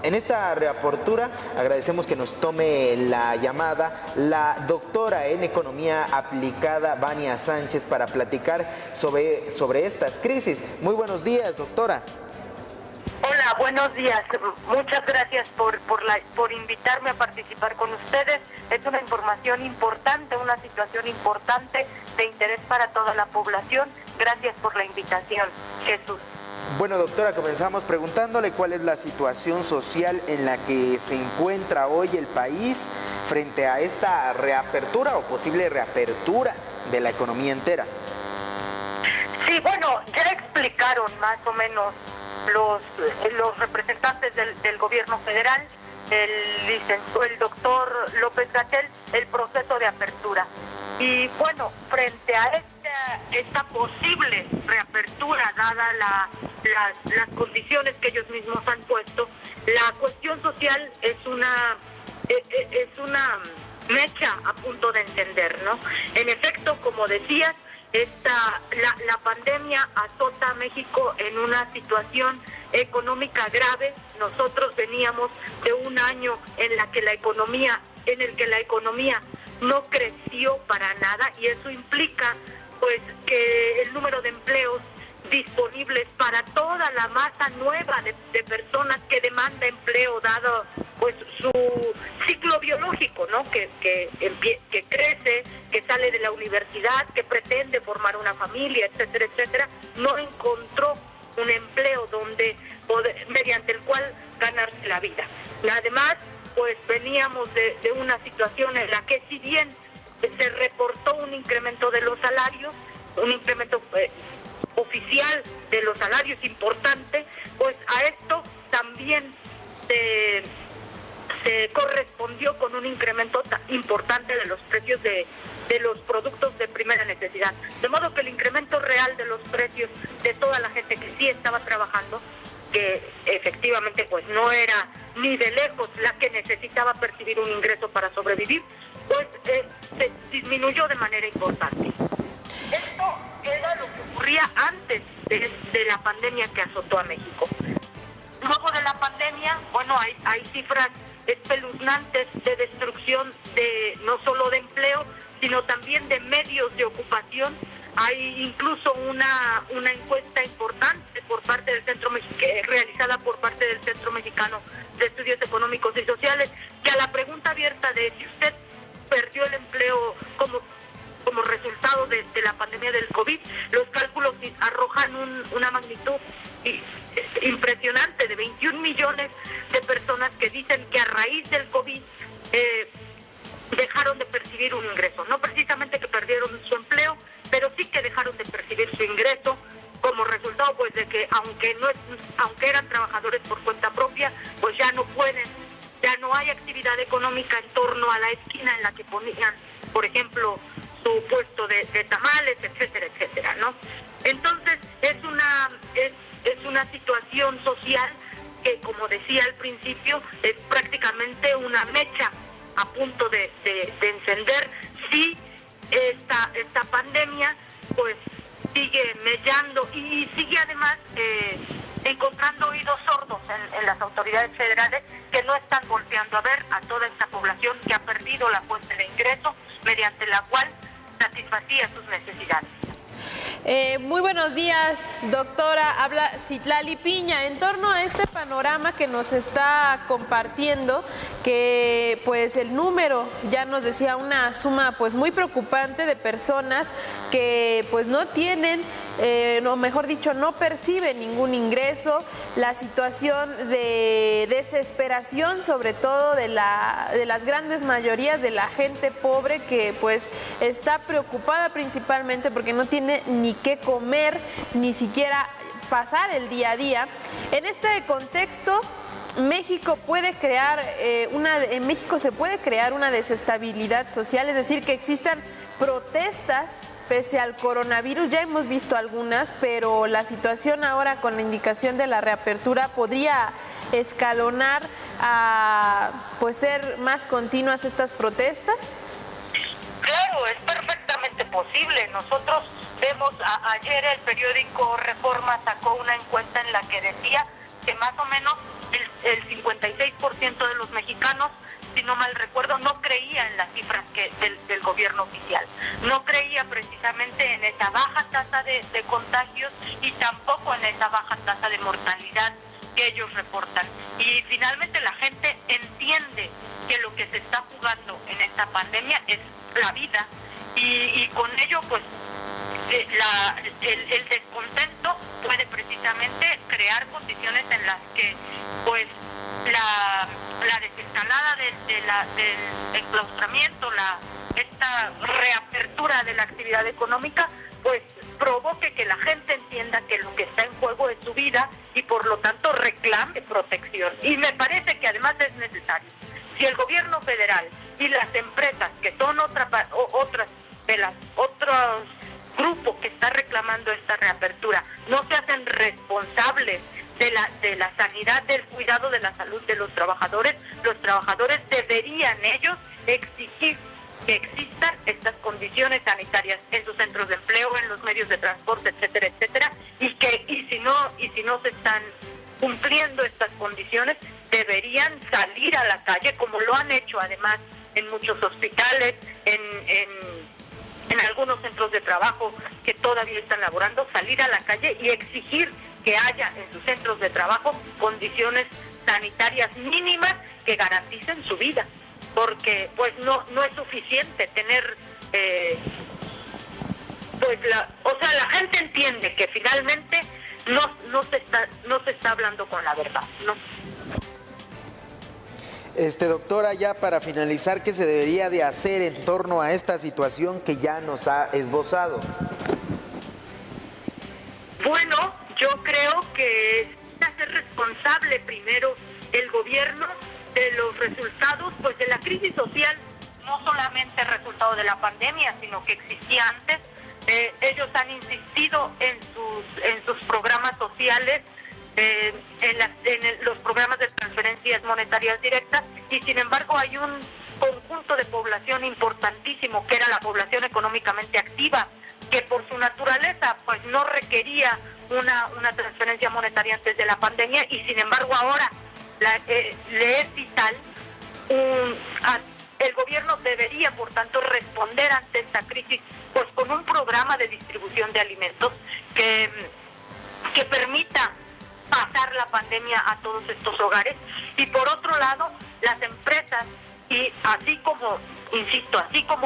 En esta reapertura agradecemos que nos tome la llamada la doctora en Economía Aplicada, Vania Sánchez, para platicar sobre estas crisis. Muy buenos días, doctora. Hola, buenos días. Muchas gracias por invitarme a participar con ustedes. Es una información importante, una situación importante de interés para toda la población. Gracias por la invitación, Jesús. Bueno, doctora, comenzamos preguntándole cuál es la situación social en la que se encuentra hoy el país frente a esta reapertura o posible reapertura de la economía entera. Sí, bueno, ya explicaron más o menos los representantes del gobierno federal, el doctor López-Gatell, el proceso de apertura. Y bueno, frente a esta posible reapertura, dadas las condiciones que ellos mismos han puesto, la cuestión social es una mecha a punto de encender, ¿no? En efecto, como decías, la pandemia azota a México en una situación económica grave. Nosotros veníamos de un año en el que la economía no creció para nada, y eso implica pues que el número de empleos disponibles para toda la masa nueva de personas que demanda empleo, dado pues su ciclo biológico, ¿no? Que crece, que sale de la universidad, que pretende formar una familia, etcétera, etcétera, no encontró un empleo mediante el cual ganarse la vida. Además, pues veníamos de una situación en la que, si bien se reportó un incremento de los salarios, un incremento oficial de los salarios importante, pues a esto también se correspondió con un incremento importante de los precios de los productos de primera necesidad. De modo que el incremento real de los precios de toda la gente que sí estaba trabajando, que efectivamente pues no era ni de lejos la que necesitaba percibir un ingreso para sobrevivir, pues se disminuyó de manera importante. Esto era lo que ocurría antes de la pandemia que azotó a México. Luego de la pandemia, bueno, hay cifras espeluznantes de destrucción no solo de empleo, sino también de medios de ocupación. Hay incluso una encuesta importante por parte del realizada por parte del Centro Mexicano de Estudios Económicos y Sociales, que a la pregunta abierta de si usted perdió el empleo como resultado de la pandemia del COVID, los cálculos arrojan una magnitud impresionante de 21 millones de personas que dicen que a raíz del COVID dejaron de percibir un ingreso. No precisamente que perdieron su empleo, pero sí que dejaron de percibir su ingreso como resultado pues de que aunque eran trabajadores por cuenta propia, pues ya no hay actividad económica en torno a la esquina en la que ponían, por ejemplo, su puesto de tamales, etcétera, etcétera, ¿no? Entonces es una situación social que, como decía al principio, es prácticamente una mecha a punto de encender si esta pandemia pues sigue mellando y sigue además encontrando oídos sordos en las autoridades federales, que no están volteando a ver a toda esta población que ha perdido la fuente de ingreso mediante la cual satisfacía sus necesidades. Muy buenos días, doctora. Habla Citlali Piña. En torno a este panorama que nos está compartiendo, que pues el número ya nos decía una suma pues muy preocupante de personas que pues no tienen, o mejor dicho, no perciben ningún ingreso, la situación de desesperación, sobre todo de las grandes mayorías de la gente pobre, que pues está preocupada principalmente porque no tiene ni qué comer, ni siquiera pasar el día a día. En este contexto, México en México se puede crear una desestabilidad social, es decir, que existan protestas pese al coronavirus. Ya hemos visto algunas, pero la situación ahora con la indicación de la reapertura podría escalonar a pues ser más continuas estas protestas. Claro, es perfectamente posible. Nosotros vemos, ayer el periódico Reforma sacó una encuesta en la que decía que más o menos el 56% de los mexicanos, si no mal recuerdo, no creía en las cifras del gobierno oficial. No creía precisamente en esa baja tasa de contagios y tampoco en esa baja tasa de mortalidad que ellos reportan. Y finalmente la gente entiende que lo que se está jugando en esta pandemia es la vida y con ello pues el descontento puede precisamente crear condiciones en las que pues la desescalada del enclaustramiento, esta reapertura de la actividad económica, pues provoque que la gente entienda que lo que está en juego es su vida y por lo tanto reclame protección. Y me parece que además es necesario. Si el gobierno federal y las empresas, que son otros grupos que está reclamando esta reapertura, no se hacen responsables de la sanidad, del cuidado de la salud de los trabajadores deberían ellos exigir que existan estas condiciones sanitarias en sus centros de empleo, en los medios de transporte, etcétera, etcétera, y si no se están cumpliendo estas condiciones, deberían salir a la calle, como lo han hecho además en muchos hospitales, en algunos centros de trabajo que todavía están laborando, salir a la calle y exigir que haya en sus centros de trabajo condiciones sanitarias mínimas que garanticen su vida, porque pues no es suficiente tener la gente entiende que finalmente no se está hablando con la verdad, ¿no? Doctora, ya para finalizar, ¿qué se debería de hacer en torno a esta situación que ya nos ha esbozado? Bueno, yo creo que es ser responsable primero el gobierno de los resultados pues de la crisis social, no solamente el resultado de la pandemia, sino que existía antes. Ellos han insistido en sus programas sociales, en los programas de transferencias monetarias directas, y sin embargo hay un conjunto de población importantísimo que era la población económicamente activa, que por su naturaleza pues no requería una transferencia monetaria antes de la pandemia, y sin embargo ahora le es vital. El gobierno debería, por tanto, responder ante esta crisis pues con un programa de distribución de alimentos que permita pasar la pandemia a todos estos hogares. Y por otro lado, las empresas, y así como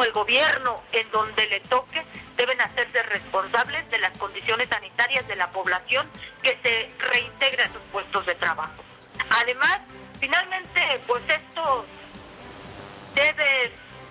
el gobierno en donde le toque, deben hacerse responsables de las condiciones sanitarias de la población que se reintegre a sus puestos de trabajo. Además, finalmente, pues esto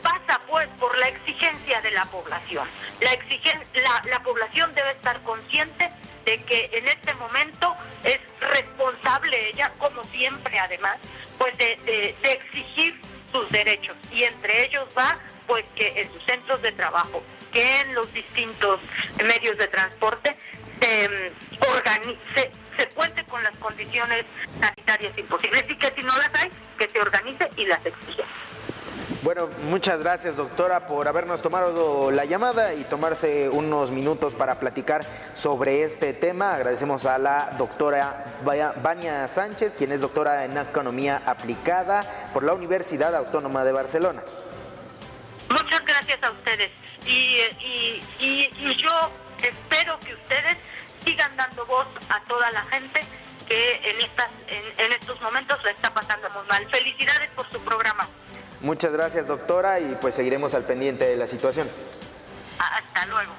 pasa pues por la exigencia de la población. La población debe estar consciente de que en este momento es responsable ella, como siempre además, pues de exigir sus derechos, y entre ellos va pues que en sus centros de trabajo, que en los distintos medios de transporte se cuente con las condiciones sanitarias imposibles, y que si no las hay, que se organice y las exija. Bueno, muchas gracias, doctora, por habernos tomado la llamada y tomarse unos minutos para platicar sobre este tema. Agradecemos a la doctora Vania Sánchez, quien es doctora en Economía Aplicada por la Universidad Autónoma de Barcelona. Muchas gracias a ustedes. Y yo espero que ustedes sigan dando voz a toda la gente que en estos momentos la está pasando muy mal. Felicidades por su programa. Muchas gracias, doctora, y pues seguiremos al pendiente de la situación. Hasta luego.